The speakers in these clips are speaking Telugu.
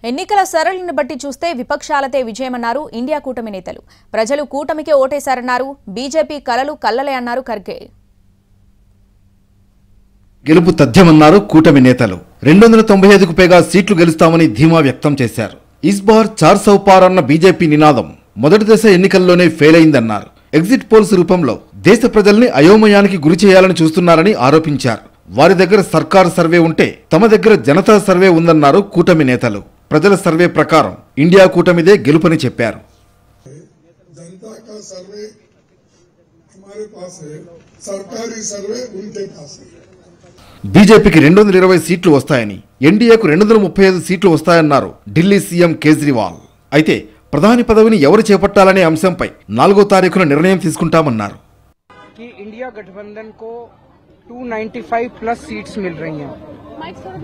ఎన్నికల సరళిని బట్టి చూస్తే విపక్షాలతే విజయమన్నారు ఇండియా కూటమి నేతలు. ప్రజలు కూటమికే ఓటేశారన్నారు. బీజేపీ కలలు కల్లలే అన్నారు ఖర్గే. గెలుపు తథ్యమన్నారు కూటమి నేతలు. 295కు పైగా సీట్లు గెలుస్తామని ధీమా వ్యక్తం చేశారు. ఇస్ బార్ 400 పార్ అన్న బీజేపీ నినాదం మొదటి దశ ఎన్నికల్లోనే ఫెయిల్ అయిందన్నారు. ఎగ్జిట్ పోల్స్ రూపంలో దేశ ప్రజల్ని అయోమయానికి గురి చేయాలని చూస్తున్నారని ఆరోపించారు. వారి దగ్గర సర్కార్ సర్వే ఉంటే తమ దగ్గర జనతా సర్వే ఉందన్నారు కూటమి నేతలు. ప్రజల సర్వే ప్రకారం ఇండియా కూటమిదే గెలుపని చెప్పారు. బీజేపీకి 220 సీట్లు వస్తాయని, ఎన్డీఏకు 235 సీట్లు వస్తాయన్నారు ఢిల్లీ సీఎం కేజ్రీవాల్. అయితే ప్రధాని పదవిని ఎవరు చేపట్టాలనే అంశంపై 4వ తారీఖున నిర్ణయం తీసుకుంటామన్నారు. इंडिया गठबंधन को 295 प्लस सीट्स मिल रही हैं,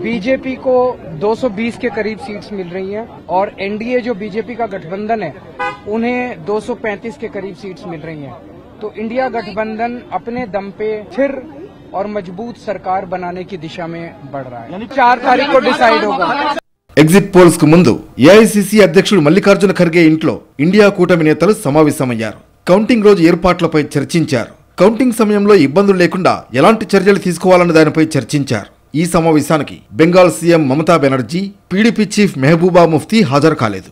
बीजेपी को 220 के करीब सीट्स मिल रही हैं और एनडीए जो बीजेपी का गठबंधन है उन्हें 235 के करीब सीट्स मिल रही हैं। तो इंडिया गठबंधन अपने दम पे स्थिर और मजबूत सरकार बनाने की दिशा में बढ़ रहा है। 4 तारीख को डिसाइड होगा। ఎగ్జిట్ పోల్స్ కు ముందు ఏఐసీసీ అధ్యక్షుడు మల్లికార్జున ఖర్గే ఇంట్లో ఇండియా కూటమి నేతలు సమావేశమయ్యారు. కౌంటింగ్ రోజు ఏర్పాట్లపై చర్చించారు. కౌంటింగ్ సమయంలో ఇబ్బందులు లేకుండా ఎలాంటి చర్యలు తీసుకోవాలన్న దానిపై చర్చించారు. ఈ సమావేశానికి Bengal CM Mamata Banerjee, PDP chief Mehbooba Mufti హాజరు కాలేదు.